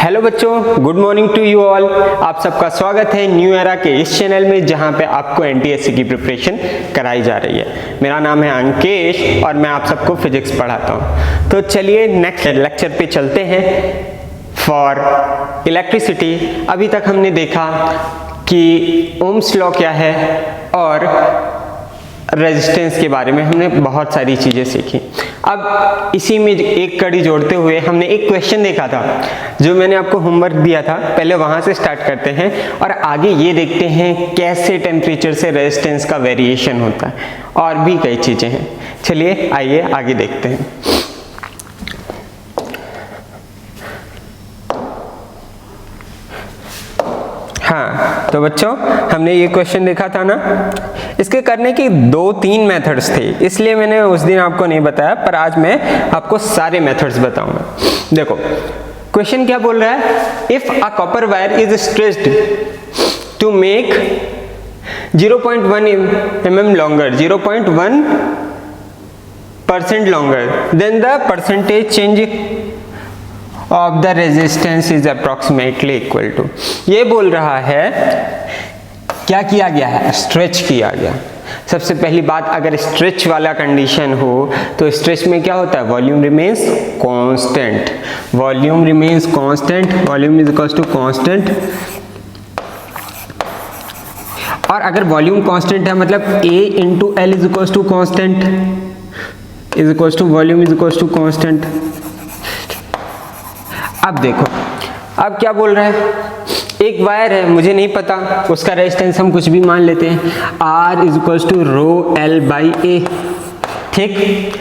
Hello बच्चों, good morning to you all. आप सबका स्वागत है न्यू एरा के इस चैनल में जहां पे आपको एनटीएससी की प्रिपरेशन कराई जा रही है। मेरा नाम है अंकेश और मैं आप सबको फिजिक्स पढ़ाता हूं। तो चलिए नेक्स्ट लेक्चर पे चलते हैं फॉर इलेक्ट्रिसिटी। अभी तक हमने देखा कि ओम्स लॉ क्या है और रेजिस्टेंस के बारे में हमने बहुत सारी चीज़ें सीखी। अब इसी में एक कड़ी जोड़ते हुए हमने एक क्वेश्चन देखा था जो मैंने आपको होमवर्क दिया था, पहले वहाँ से स्टार्ट करते हैं और आगे ये देखते हैं कैसे टेम्परेचर से रेजिस्टेंस का वेरिएशन होता है और भी कई चीज़ें हैं। चलिए आइए आगे देखते हैं। हाँ, तो बच्चों हमने ये क्वेश्चन देखा था ना, इसके करने की 2-3 मेथड्स थे, इसलिए मैंने उस दिन आपको नहीं बताया, पर आज मैं आपको सारे मेथड्स बताऊंगा। देखो क्वेश्चन क्या बोल रहा है, if a copper wire is stretched to make 0.1 mm longer, 0.1% longer, then the percentage change of the resistance is approximately equal to. ये बोल रहा है क्या किया गया है, स्ट्रेच किया गया। सबसे पहली बात, अगर स्ट्रेच वाला कंडीशन हो तो स्ट्रेच में क्या होता है, volume remains constant, volume remains constant, volume is equal to constant. और अगर वॉल्यूम कांस्टेंट है मतलब A into L is equal to constant is equal to volume is equal to constant. अब देखो अब क्या बोल रहा है, एक वायर है, मुझे नहीं पता उसका रेजिस्टेंस, हम कुछ भी मान लेते हैं, R is equal to rho L by A. ठीक,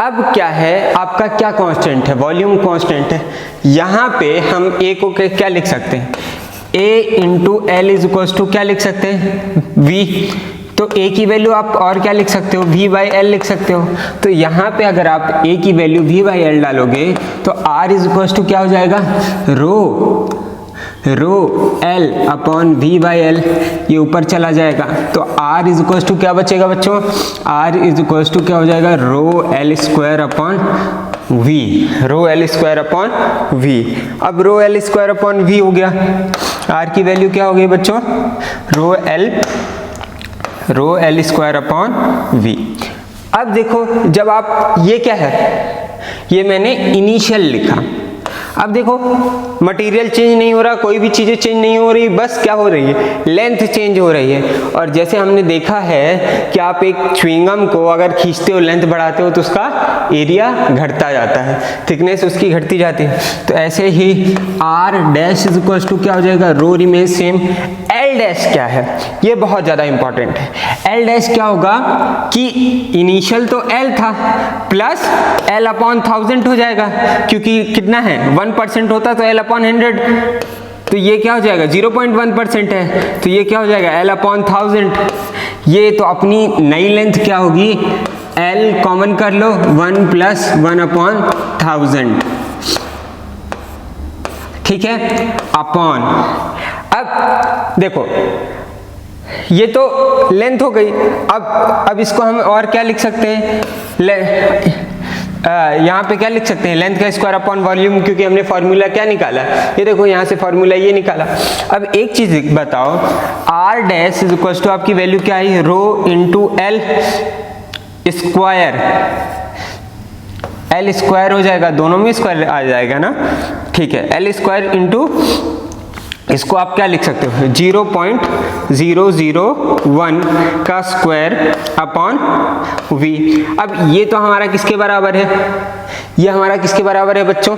अब क्या है, आपका क्या कांस्टेंट है, वॉल्यूम कांस्टेंट है। यहाँ पे हम A को क्या लिख सकते हैं, A into L is equal to क्या लिख सकते हैं, V। तो A की वैल्यू आप और क्या लिख सकते हो, V बाई एल लिख सकते हो। तो यहाँ पे अगर आप A की वैल्यू V बाई एल डालोगे तो R इज इक्वल टू क्या हो जाएगा, rho L upon V by L, ये ऊपर चला जाएगा। तो R इज इक्वल टू क्या बचेगा बच्चों, R इज इक्वल टू क्या हो जाएगा, rho L square upon V, rho L square upon V। अब rho L square upon V हो गया, R की वैल्यू क्या हो गई बच्चों, rho L square upon V। अब देखो जब आप, ये क्या है, ये मैंने इनिशियल लिखा। अब देखो मटेरियल चेंज नहीं हो रहा, कोई भी चीज़ें चेंज नहीं हो रही, बस क्या हो रही है, लेंथ चेंज हो रही है। और जैसे हमने देखा है कि आप एक च्युइंगम को अगर खींचते हो, लेंथ बढ़ाते हो तो उसका एरिया घटता जाता है, थिकनेस उसकी घटती जाती है। तो ऐसे ही R dash is equal to क्या हो जाएगा, rho remain same. L dash क्या है, ये बहुत ज़्यादा इंपॉर्टेंट है। L डैश क्या होगा कि इनिशियल तो L था प्लस L अपॉन 1000 हो जाएगा, क्योंकि कितना है 1% होता तो L अपॉन 100, तो ये क्या हो जाएगा 0.1% है, तो ये क्या हो जाएगा L अपॉन 1000। ये तो अपनी नई लेंथ क्या होगी, L कॉमन कर लो, 1 प्लस 1 अपॉन 1000, ठीक है, अपॉन। अब देखो ये तो लेंथ हो गई। अब इसको हम और क्या लिख सकते हैं, यहाँ पे क्या लिख सकते हैं, लेंथ का स्क्वायर अपॉन वॉल्यूम, क्योंकि हमने फॉर्मूला क्या निकाला, ये देखो यहाँ से फॉर्मूला ये निकाला। अब एक चीज बताओ, R dash is equal to आपकी वैल्यू क्या आई, rho into L square, L square हो जाएगा, दोनों में स्क्वायर आ जाएगा ना, ठीक है, एल स्क्वायर इंटू, इसको आप क्या लिख सकते हो, 0.001 का स्क्वायर अपॉन V। अब ये तो हमारा किसके बराबर है, ये हमारा किसके बराबर है बच्चों,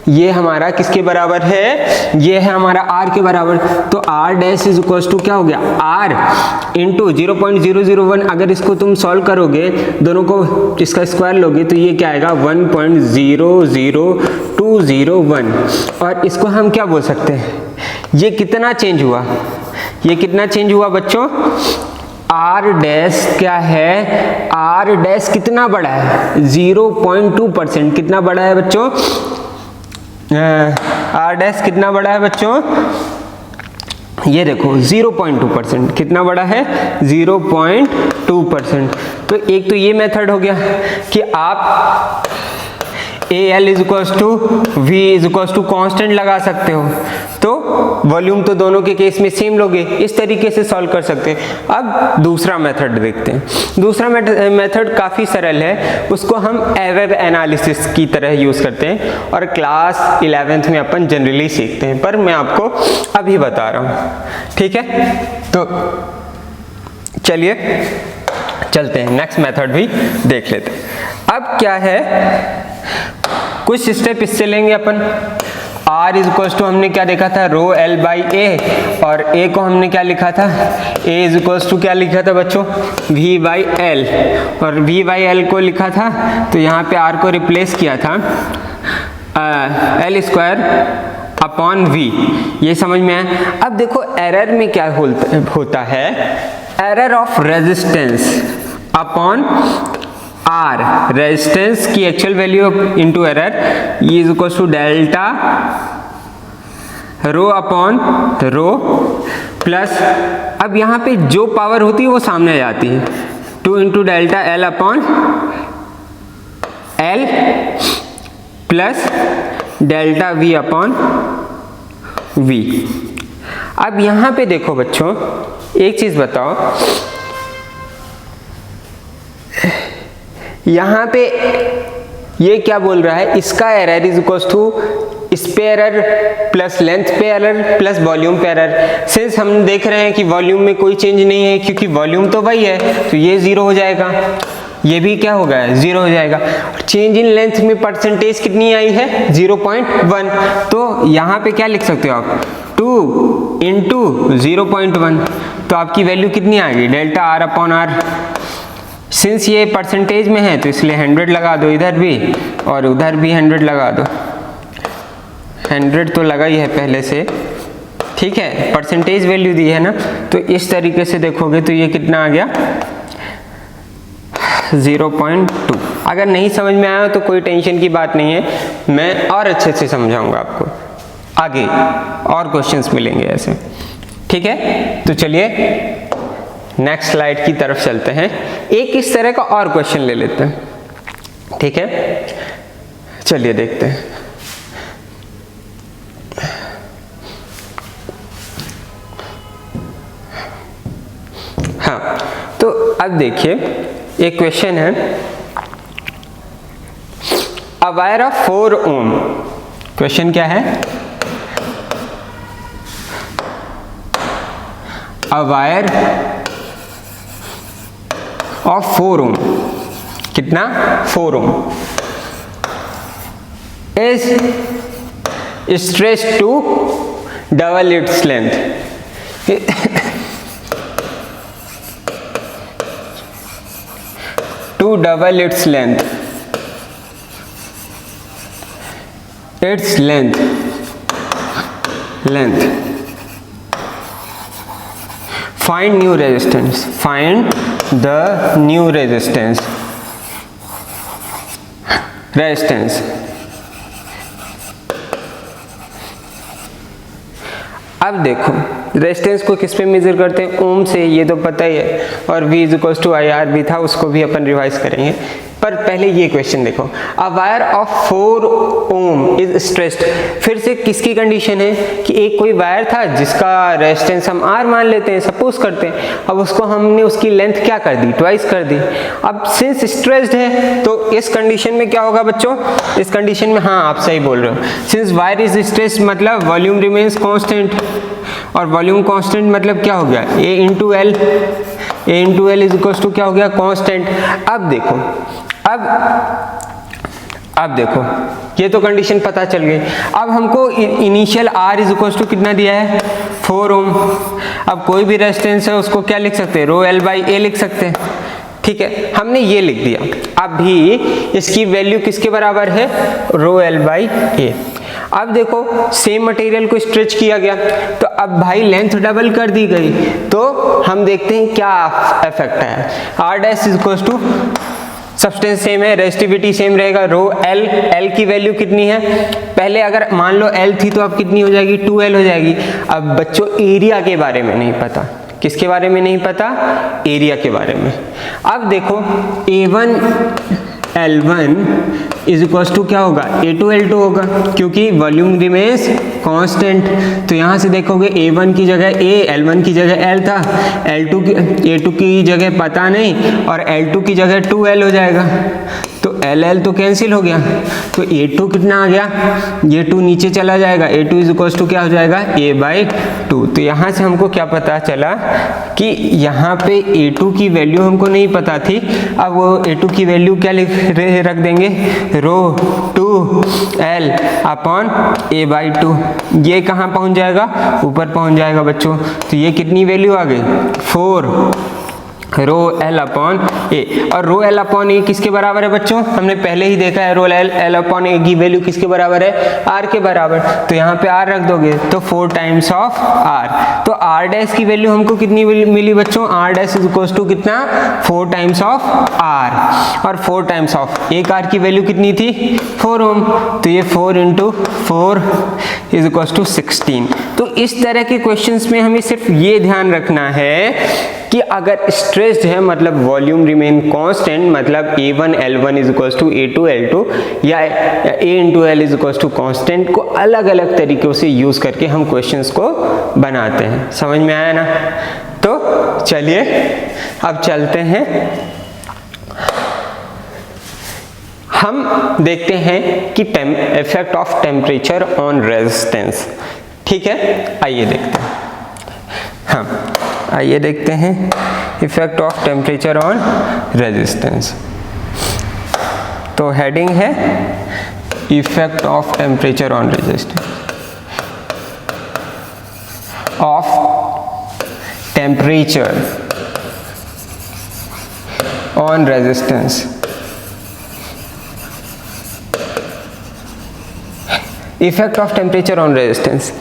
ये हमारा किसके बराबर है, ये है हमारा R के बराबर। तो R dash is equal to क्या हो गया, R इंटू 0.001। अगर इसको तुम सॉल्व करोगे, दोनों को इसका स्क्वायर लोगे तो ये क्या आएगा 1.00201। और इसको हम क्या बोल सकते हैं, ये कितना चेंज हुआ, ये कितना चेंज हुआ बच्चों, R डैश क्या है, R डैश कितना बड़ा है, 0.2%। कितना बड़ा है बच्चों, R डैश कितना बड़ा है बच्चों, ये देखो 0.2%, कितना बड़ा है 0.2%। तो एक तो ये मेथड हो गया कि आप A L is equals to V is equals to constant लगा सकते हो, तो वॉल्यूम तो दोनों के केस में सेम लोगे, इस तरीके से सॉल्व कर सकते हैं। अब दूसरा मेथड देखते हैं। दूसरा मेथड काफ़ी सरल है, उसको हम एरर एनालिसिस की तरह यूज़ करते हैं और क्लास 11th में अपन जनरली सीखते हैं, पर मैं आपको अभी बता रहा हूँ, ठीक है। तो चलिए चलते हैं, नेक्स्ट मेथड भी देख लेते हैं। अब क्या है, कुछ स्टेप इससे लेंगे अपन। R इज इक्वल्स टू हमने क्या देखा था, रो L बाई ए, और A को हमने क्या लिखा था, A इज इक्वल्स टू क्या लिखा था बच्चों, V बाई एल, और V बाई एल को लिखा था तो यहाँ पे R को रिप्लेस किया था L स्क्वायर अपॉन V, ये समझ में आया। अब देखो एरर में क्या होता है, error of resistance upon R, resistance की एक्चुअल वैल्यू इंटू एरर, ये is equal to delta rho upon rho plus, अब यहाँ पे जो पावर होती है वो सामने आ जाती है, 2 into delta L upon L plus delta V upon V. अब यहाँ पे देखो बच्चों, एक चीज बताओ, यहाँ पे ये क्या बोल रहा है, इसका एरर इज इक्वल टू इस पे एरर प्लस लेंथ पे एरर प्लस वॉल्यूम पे एरर। सिंस हम देख रहे हैं कि वॉल्यूम में कोई चेंज नहीं है क्योंकि वॉल्यूम तो वही है, तो ये 0 हो जाएगा, ये भी क्या होगा, 0 हो जाएगा। चेंज इन लेंथ में परसेंटेज कितनी आई है, 0.1, तो यहाँ पे क्या लिख सकते हो आप, 2 इंटू 0.1, तो आपकी वैल्यू कितनी आ गई, delta R upon R. Since ये परसेंटेज में है तो इसलिए 100 लगा दो इधर भी और उधर भी 100 लगा दो, 100 तो लगा ही है पहले से, ठीक है, परसेंटेज वैल्यू दी है ना, तो इस तरीके से देखोगे तो ये कितना आ गया, 0.2। अगर नहीं समझ में आया तो कोई टेंशन की बात नहीं है, मैं और अच्छे से समझाऊंगा आपको, आगे और क्वेश्चंस मिलेंगे ऐसे, ठीक है। तो चलिए नेक्स्ट स्लाइड की तरफ चलते हैं, एक इस तरह का और क्वेश्चन ले लेते हैं, ठीक है, चलिए देखते हैं। हाँ, तो अब देखिए एक क्वेश्चन है, a wire of 4 ohm, question क्या है, अ वायर ऑफ 4 ओम, कितना, 4 ohm, is stretched to double its length, to double its length, its length find new resistance, find the new resistance अब देखो रेजिस्टेंस को किस पे major करते हैं, ओम से, ये तो पता ही है, और V is equals to IR भी था, उसको भी अपन रिवाइज करेंगे, पर पहले ये क्वेश्चन देखो, a wire of 4 ohm is stretched, फिर से किसकी कंडीशन है कि एक कोई वायर था जिसका रेजिस्टेंस हम R मान लेते हैं, सपोज करते हैं, अब उसको हमने उसकी लेंथ क्या कर दी, ट्वाइस कर दी। अब सिंस स्ट्रेच्ड है तो इस कंडीशन में क्या होगा बच्चों, इस कंडीशन में, हाँ आप सही बोल रहे हो, सिंस वायर इज स्ट्रेच्ड मतलब वॉल्यूम रिमेन्स कांस्टेंट, और वॉल्यूम कांस्टेंट मतलब क्या हो गया, A into L, A into L is equal to क्या हो गया, कांस्टेंट। अब देखो, अब देखो ये तो कंडीशन पता चल गई। अब हमको initial R is equal to कितना दिया है, 4 ओम। अब कोई भी रेजिस्टेंस है उसको क्या लिख सकते हैं, रो L बाई ए लिख सकते हैं, ठीक है, हमने ये लिख दिया। अब भी इसकी वैल्यू किसके बराबर है, रो L बाई ए। अब देखो सेम मटेरियल को स्ट्रेच किया गया, तो अब भाई लेंथ डबल कर दी गई, तो हम देखते हैं क्या इफेक्ट है। R dash is equal to, substance same है, रेजिस्टिविटी सेम रहेगा, रो L की वैल्यू कितनी है, पहले अगर मान लो L थी तो अब कितनी हो जाएगी, 2L हो जाएगी। अब बच्चों एरिया के बारे में नहीं पता, किसके बारे में नहीं पता, एरिया के बारे में। अब देखो A1 L1 is equal to क्या होगा, A2L2 होगा, क्योंकि वॉल्यूम रिमेन्स कांस्टेंट। तो यहाँ से देखोगे A1 की जगह A, L1 की जगह L था, A2 की जगह पता नहीं, और L2 की जगह 2L हो जाएगा। तो LL तो कैंसिल हो गया, तो A2 कितना आ गया, ये 2 नीचे चला जाएगा, A2 इज इक्वल टू क्या हो जाएगा, A/2। तो यहाँ से हमको क्या पता चला कि यहाँ पे A2 की वैल्यू हमको नहीं पता थी। अब वो A2 की वैल्यू क्या रख देंगे, रो 2L अपॉन A/2। ये कहाँ पहुँच जाएगा, ऊपर पहुँच जाएगा बच्चों। तो ये कितनी वैल्यू आ गई, 4 रो L अपॉन ए। और रो L अपॉन ए किसके बराबर है बच्चों, हमने पहले ही देखा है, रो L अपॉन ए की वैल्यू किसके बराबर है, R के बराबर। तो यहाँ पे R रख दोगे तो 4 टाइम्स ऑफ R। तो R डैश की वैल्यू हमको कितनी मिली बच्चों, R dash is equal to कितना, 4 टाइम्स ऑफ R। और 4 टाइम्स ऑफ एक R की वैल्यू कितनी थी, 4 ओम। तो ये 4 इंटू 4 इज इक्वल टू 16। तो इस तरह के क्वेश्चंस में हमें सिर्फ ये ध्यान रखना है कि अगर स्ट्रेस्ड है मतलब वॉल्यूम रिमेन कांस्टेंट, मतलब A1 L1 is equal to A2 L2 या A into L is equal to constant को अलग अलग तरीकों से यूज करके हम क्वेश्चंस को बनाते हैं। समझ में आया ना। तो चलिए अब चलते हैं, हम देखते हैं कि effect of temperature on resistance. ठीक है, आइए देखते हैं। हाँ, आइए देखते हैं effect of temperature on resistance. तो हेडिंग है effect of temperature on resistance, of temperature on resistance. Effect of temperature on resistance.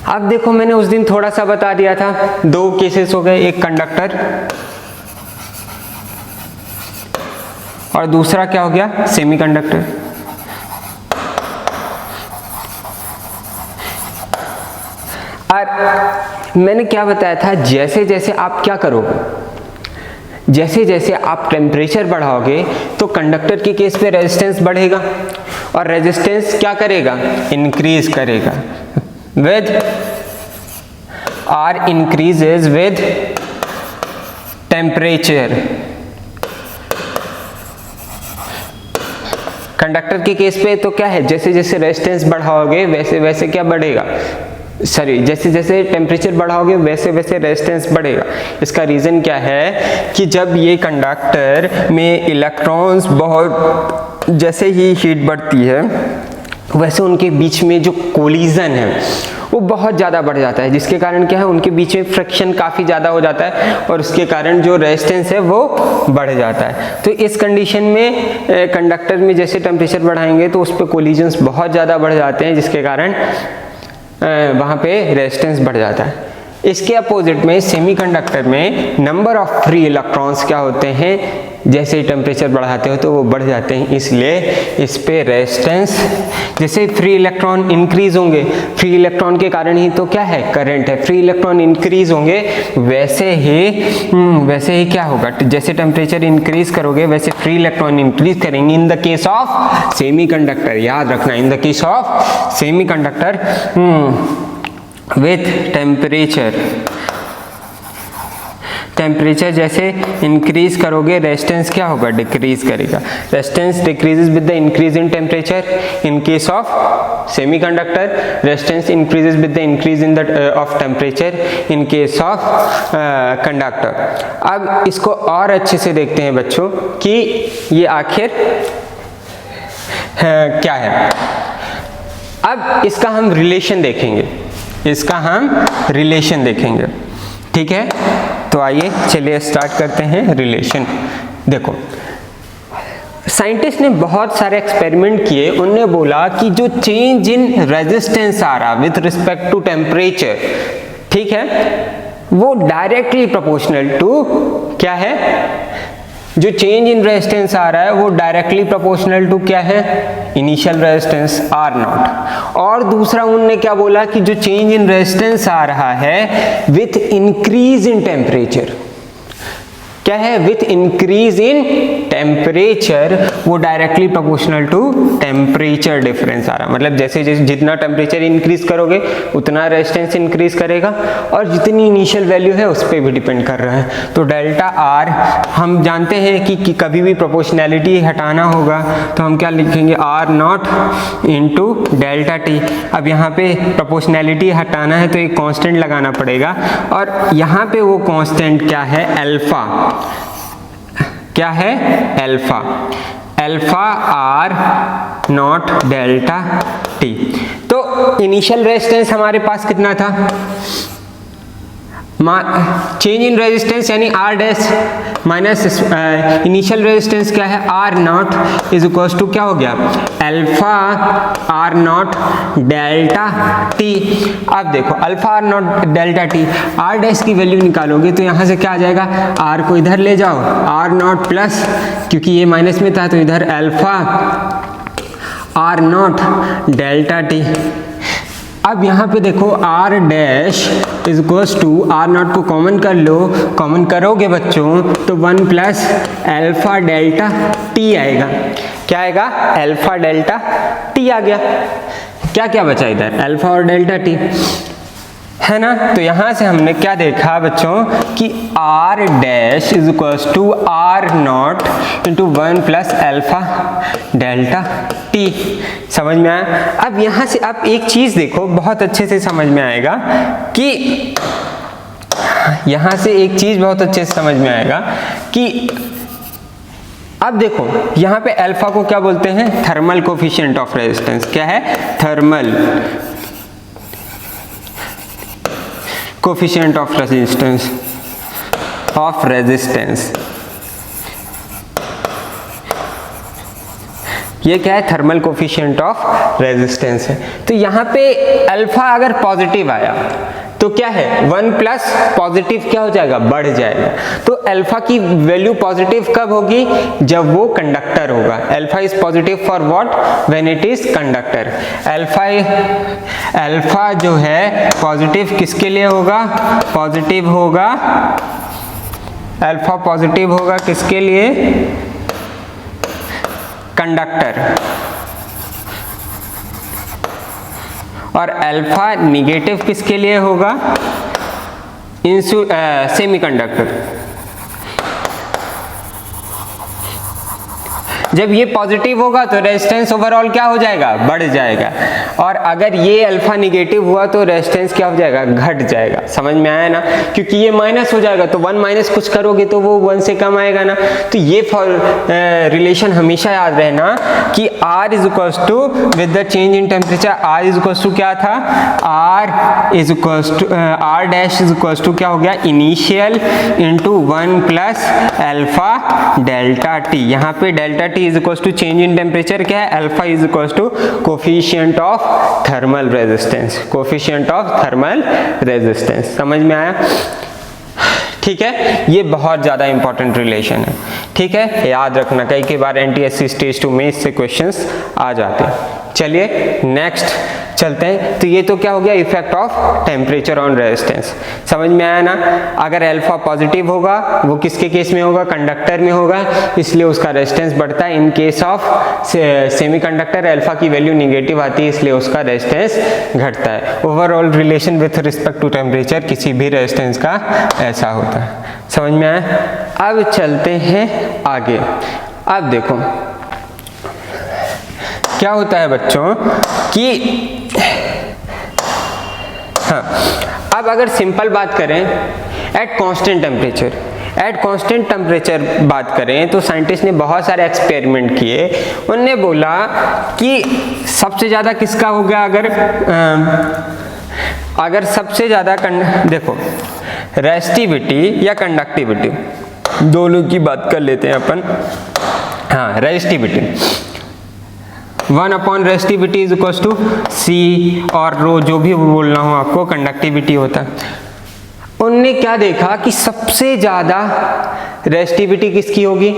अब देखो मैंने उस दिन थोड़ा सा बता दिया था, 2 केसेस हो गए, एक कंडक्टर और दूसरा क्या हो गया, सेमीकंडक्टर। और मैंने क्या बताया था, जैसे जैसे आप क्या करोगे, जैसे जैसे आप टेम्परेचर बढ़ाओगे तो कंडक्टर के केस पे रेजिस्टेंस बढ़ेगा और रेजिस्टेंस क्या करेगा, इंक्रीज करेगा with R increases with temperature। Conductor के केस पे तो क्या है, जैसे जैसे रेजिस्टेंस बढ़ाओगे वैसे वैसे क्या बढ़ेगा, जैसे जैसे टेम्परेचर बढ़ाओगे वैसे वैसे रेजिस्टेंस बढ़ेगा। इसका रीज़न क्या है कि जब ये कंडक्टर में इलेक्ट्रॉन्स बहुत, जैसे ही हीट बढ़ती है वैसे उनके बीच में जो कोलिजन है वो बहुत ज़्यादा बढ़ जाता है, जिसके कारण क्या है, उनके बीच में फ्रिक्शन काफ़ी ज़्यादा हो जाता है और उसके कारण जो रेजिस्टेंस है वो बढ़ जाता है। तो इस कंडीशन में कंडक्टर में जैसे टेम्परेचर बढ़ाएंगे तो उस पर कोलिजन्स बहुत ज़्यादा बढ़ जाते हैं, जिसके कारण वहाँ पे रेजिस्टेंस बढ़ जाता है। इसके अपोजिट में सेमीकंडक्टर में नंबर ऑफ फ्री इलेक्ट्रॉन्स क्या होते हैं, जैसे ही टेम्परेचर बढ़ाते हो तो वो बढ़ जाते हैं, इसलिए इस पे रेजिस्टेंस, जैसे फ्री इलेक्ट्रॉन इंक्रीज होंगे, फ्री इलेक्ट्रॉन के कारण ही तो क्या है, करंट है, फ्री इलेक्ट्रॉन इंक्रीज होंगे वैसे ही क्या होगा, जैसे टेम्परेचर इंक्रीज करोगे वैसे फ्री इलेक्ट्रॉन इंक्रीज करेंगे। In the case of semiconductor, याद रखना, in the case of semiconductor with temperature जैसे इंक्रीज करोगे रेजिस्टेंस क्या होगा, डिक्रीज करेगा। Resistance decreases with the increase in temperature. In case of semiconductor resistance increases with the increase in the of temperature in case of conductor. अब इसको और अच्छे से देखते हैं बच्चों कि ये आखिर क्या है। अब इसका हम रिलेशन देखेंगे, ठीक है। तो आइए चलिए स्टार्ट करते हैं रिलेशन। देखो साइंटिस्ट ने बहुत सारे एक्सपेरिमेंट किए, उन्होंने बोला कि जो चेंज इन रेजिस्टेंस आ रहा विथ रिस्पेक्ट टू टेम्परेचर, ठीक है, वो डायरेक्टली प्रोपोर्शनल टू क्या है, जो चेंज इन रेजिस्टेंस आ रहा है वो डायरेक्टली प्रोपोर्शनल टू क्या है, इनिशियल रेजिस्टेंस R0। और दूसरा उन्होंने क्या बोला कि जो चेंज इन रेजिस्टेंस आ रहा है विथ इंक्रीज इन टेम्परेचर, क्या है, विथ इंक्रीज इन टेम्परेचर वो directly proportional to temperature difference आ रहा, मतलब जैसे जैसे जितना टेम्परेचर इंक्रीज करोगे उतना रेजिस्टेंस इंक्रीज करेगा, और जितनी इनिशियल वैल्यू है उस पर भी डिपेंड कर रहा है। तो डेल्टा आर हम जानते हैं कि कभी भी प्रोपोर्शनैलिटी हटाना होगा तो हम क्या लिखेंगे, R not into delta T. अब यहाँ पे प्रोपोर्शनैलिटी हटाना है तो एक कांस्टेंट लगाना पड़ेगा, और यहाँ पे वो कांस्टेंट क्या है, अल्फा। क्या है, alpha. Alpha R not delta T. तो इनिशियल रेजिस्टेंस हमारे पास कितना था, चेंज इन रेजिस्टेंस यानी R dash minus initial resistance क्या है, R not is equals to क्या हो गया, alpha R not delta T. अब देखो alpha R not delta T, R dash की वैल्यू निकालोगे तो यहाँ से क्या आ जाएगा, आर को इधर ले जाओ, आर नॉट प्लस, क्योंकि ये माइनस में था तो इधर alpha R not delta T. अब यहाँ पे देखो R dash is equals to, R not को कॉमन कर लो, कॉमन करोगे बच्चों तो 1 प्लस अल्फा डेल्टा टी आएगा। क्या आएगा, अल्फा डेल्टा टी आ गया। क्या क्या बचा इधर, अल्फा और डेल्टा टी, है ना। तो यहाँ से हमने क्या देखा बच्चों कि R dash is equals to R not into 1 plus alpha delta T. समझ में आया। अब यहाँ से आप एक चीज देखो, बहुत अच्छे से समझ में आएगा कि यहाँ से एक चीज बहुत अच्छे से समझ में आएगा कि अब देखो यहाँ पे अल्फा को क्या बोलते हैं, थर्मल कोफिशिएंट ऑफ रेजिस्टेंस। क्या है, थर्मल कोफिशिएंट ऑफ रेजिस्टेंस। ये क्या है, थर्मल कोफिशिएंट ऑफ रेजिस्टेंस है। तो यहाँ पे अल्फा अगर पॉजिटिव आया तो क्या है, 1 प्लस पॉजिटिव क्या हो जाएगा, बढ़ जाएगा। तो अल्फा की वैल्यू पॉजिटिव कब होगी, जब वो कंडक्टर होगा। Alpha is positive for what, when it is conductor. Alpha जो है पॉजिटिव किसके लिए होगा, पॉजिटिव होगा, अल्फा पॉजिटिव होगा किसके लिए, कंडक्टर, और अल्फा निगेटिव किसके लिए होगा, सेमीकंडक्टर। जब ये पॉजिटिव होगा तो रेजिस्टेंस ओवरऑल क्या हो जाएगा, बढ़ जाएगा, और अगर ये अल्फा निगेटिव हुआ तो रेजिस्टेंस क्या हो जाएगा, घट जाएगा। समझ में आया ना, क्योंकि ये माइनस हो जाएगा तो 1 माइनस कुछ करोगे तो वो 1 से कम आएगा ना। तो ये रिलेशन हमेशा याद रहना कि R is equals to with the change in temperature, R is equals to क्या था, R is equals to R dash is equals to क्या हो गया, initial into 1 plus alpha delta T. यहाँ पे delta T is equals to change in temperature क्या है, alpha is equals to coefficient of thermal resistance, coefficient of thermal resistance. समझ में आया, ठीक है। ये बहुत ज्यादा इंपॉर्टेंट रिलेशन है, ठीक है, याद रखना। कई बार एनटीएससी स्टेज 2 में इससे क्वेश्चंस आ जाते हैं। चलिए नेक्स्ट चलते हैं। तो ये तो क्या हो गया, effect of temperature on resistance. समझ में आया ना। अगर अल्फा पॉजिटिव होगा वो किसके केस में होगा, कंडक्टर में होगा, इसलिए उसका रेजिस्टेंस बढ़ता है। In case of semiconductor alpha की वैल्यू निगेटिव आती है, इसलिए उसका रेजिस्टेंस घटता है। Overall relation with respect to temperature किसी भी रेजिस्टेंस का ऐसा होता है। समझ में आया। अब चलते हैं आगे। अब देखो क्या होता है बच्चों कि हाँ, अब अगर सिंपल बात करें at constant temperature, at constant temperature बात करें तो साइंटिस्ट ने बहुत सारे एक्सपेरिमेंट किए। उन्होंने बोला कि सबसे ज़्यादा किसका हो गया, अगर सबसे ज़्यादा देखो रेजिस्टिविटी या कंडक्टिविटी दोनों की बात कर लेते हैं अपन। हाँ, resistivity 1 upon resistivity is equals to C और रो, जो भी बोलना हो आपको, कंडक्टिविटी होता है। उनने क्या देखा कि सबसे ज्यादा रेजिस्टिविटी किसकी होगी,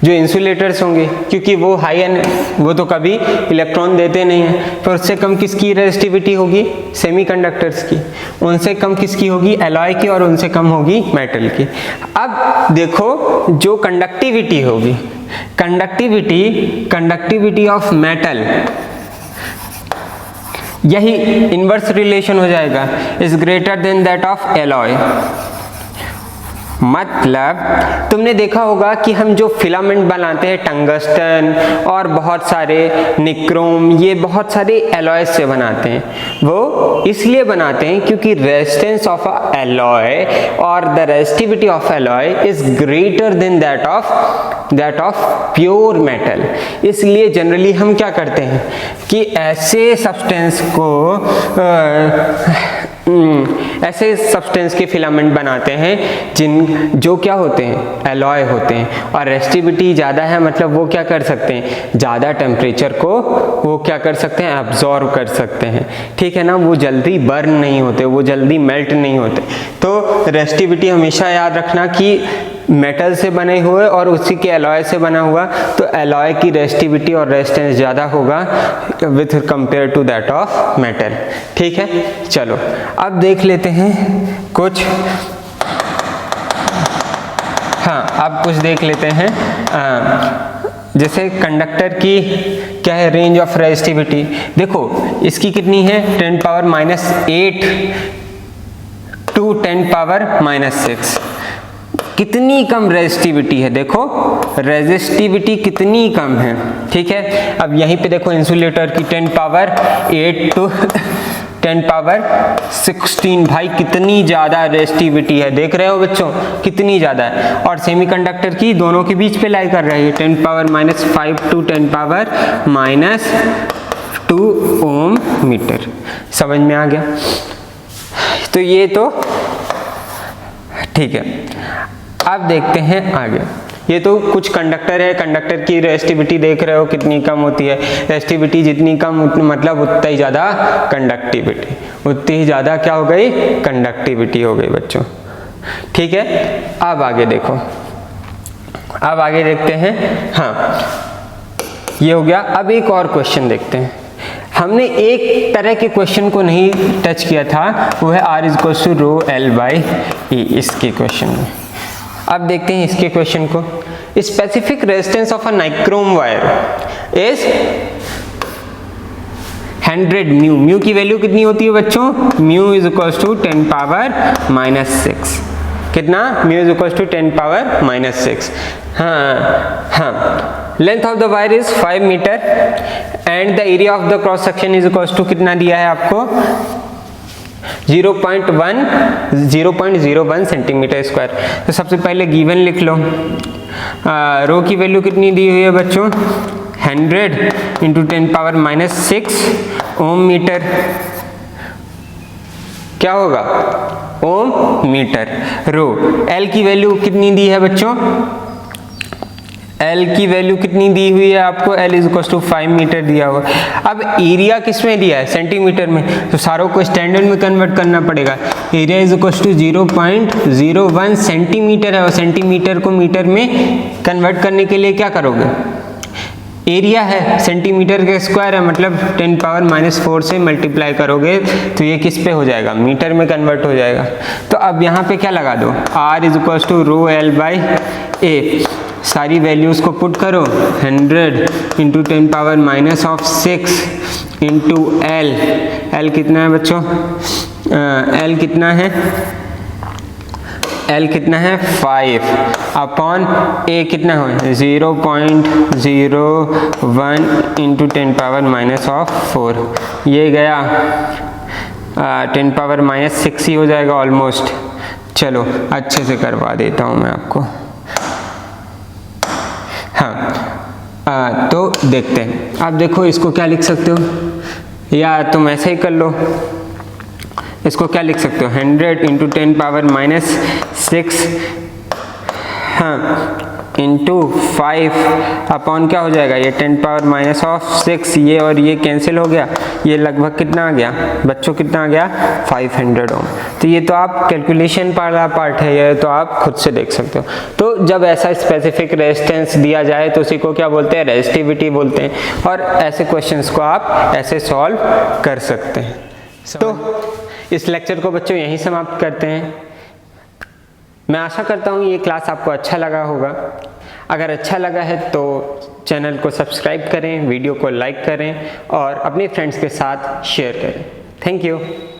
जो इंसुलेटर्स होंगे, क्योंकि वो हाई एन वो तो कभी इलेक्ट्रॉन देते नहीं हैं, तो उससे कम किसकी रेजिस्टिविटी होगी? सेमीकंडक्टर्स की। उनसे कम किसकी होगी? एलॉय की। और उनसे कम होगी मेटल की। अब देखो जो कंडक्टिविटी होगी, कंडक्टिविटी ऑफ मेटल, यही इनवर्स रिलेशन हो जाएगा, is greater than that of alloy. मतलब तुमने देखा होगा कि हम जो फिलामेंट बनाते हैं टंगस्टन और बहुत सारे निक्रोम, ये बहुत सारे एलॉय से बनाते हैं। वो इसलिए बनाते हैं क्योंकि रेजिस्टेंस ऑफ अ एलॉय और the resistivity of alloy is greater than that of pure metal. इसलिए जनरली हम क्या करते हैं कि ऐसे सब्सटेंस के फिलामेंट बनाते हैं जो क्या होते हैं? एलॉय होते हैं। और रेजिस्टिविटी ज़्यादा है, मतलब वो क्या कर सकते हैं? ज़्यादा टेम्परेचर को वो क्या कर सकते हैं? अब्जॉर्व कर सकते हैं। ठीक है ना, वो जल्दी बर्न नहीं होते, वो जल्दी मेल्ट नहीं होते। तो रेजिस्टिविटी हमेशा याद रखना कि मेटल से बने हुए और उसी के एलॉय से बना हुआ, तो एलॉय की रेजिस्टिविटी और रेजिस्टेंस ज़्यादा होगा with compare to that of metal. ठीक है, चलो अब देख लेते हैं कुछ। हाँ, अब कुछ देख लेते हैं। जैसे कंडक्टर की क्या है रेंज ऑफ रेजिस्टिविटी? देखो इसकी कितनी है? 10⁻⁸ टू 10⁻�6। कितनी कम रेजिस्टिविटी है, देखो रेजिस्टिविटी कितनी कम है। ठीक है, अब यहीं पे देखो इंसुलेटर की 10⁸ टू 10⁻16, भाई कितनी ज़्यादा रेजिस्टिविटी है, देख रहे हो बच्चों कितनी ज़्यादा है। और सेमीकंडक्टर की दोनों के बीच पे लाई कर रही है, 10⁻⁵ टू 10⁻² ओम मीटर। समझ में आ गया? तो ये तो ठीक है। अब देखते हैं आगे। ये तो कुछ कंडक्टर है, कंडक्टर की रेजिस्टिविटी देख रहे हो कितनी कम होती है। रेजिस्टिविटी जितनी कम मतलब उतना ही ज़्यादा कंडक्टिविटी, उतनी ही ज़्यादा क्या हो गई? कंडक्टिविटी हो गई बच्चों। ठीक है, अब आगे देखो, अब आगे देखते हैं। हाँ, ये हो गया। अब एक और क्वेश्चन देखते हैं। हमने एक तरह के क्वेश्चन को नहीं टच किया था, वो है R = ρL/E इसके क्वेश्चन में। अब देखते हैं इसके क्वेश्चन को। Specific resistance of a nichrome wire is 100 mu. Mu की वैल्यू कितनी होती है बच्चों? म्यू = 10⁻⁻6। कितना? म्यू = 10⁻⁻6। हाँ, length of the wire is 5 metre and the area of the cross section is equal to कितना दिया है आपको? 0.01 सेंटीमीटर स्क्वायर। तो सबसे पहले गिवन लिख लो। रो की वैल्यू कितनी दी हुई है बच्चों? 100 × 10⁻⁻6 ओम मीटर। क्या होगा? ओम मीटर। रो एल की वैल्यू कितनी दी है बच्चों? L की वैल्यू कितनी दी हुई है आपको? L = 5 मीटर दिया हुआ। अब एरिया किस में दिया है? सेंटीमीटर में। तो सारों को स्टैंडर्ड में कन्वर्ट करना पड़ेगा। एरिया = 0.01 सेंटीमीटर है, और सेंटीमीटर को मीटर में कन्वर्ट करने के लिए क्या करोगे? एरिया है, सेंटीमीटर के स्क्वायर है, मतलब 10⁻⁻4 से मल्टीप्लाई करोगे तो ये किस पे हो जाएगा? मीटर में कन्वर्ट हो जाएगा। तो अब यहाँ पे क्या लगा दो? R = ρL/A। सारी वैल्यूज़ को पुट करो। 100 × 10⁻⁻6 इंटू L कितना है बच्चों? L कितना है? L कितना है? 5 अपॉन A कितना हो? 0.01 × 10⁻⁻4। ये गया 10⁻⁻6 ही हो जाएगा ऑलमोस्ट। चलो अच्छे से करवा देता हूँ मैं आपको। हाँ, तो देखते हैं। आप देखो इसको क्या लिख सकते हो, या तुम ऐसे ही कर लो। इसको क्या लिख सकते हो? 100 × 10⁻⁻6। हाँ, इंटू 5 अपॉन क्या हो जाएगा, ये 10 पावर माइनस ऑफ 6, ये और ये कैंसिल हो गया, ये लगभग कितना आ गया बच्चों, कितना आ गया 500 ओम। तो ये तो आप कैलकुलेशन वाला पार्ट है, ये तो आप खुद से देख सकते हो। तो जब ऐसा स्पेसिफिक रेजिस्टेंस दिया जाए तो उसी को क्या बोलते हैं, रेजिस्टिविटी बोलते हैं, और ऐसे क्वेश्चंस को आप ऐसे सॉल्व कर सकते हैं। तो इस लेक्चर को बच्चों यहीं समाप्त करते हैं। मैं आशा करता हूँ ये क्लास आपको अच्छा लगा होगा। अगर अच्छा लगा है तो चैनल को सब्सक्राइब करें, वीडियो को लाइक करें और अपने फ्रेंड्स के साथ शेयर करें। Thank you.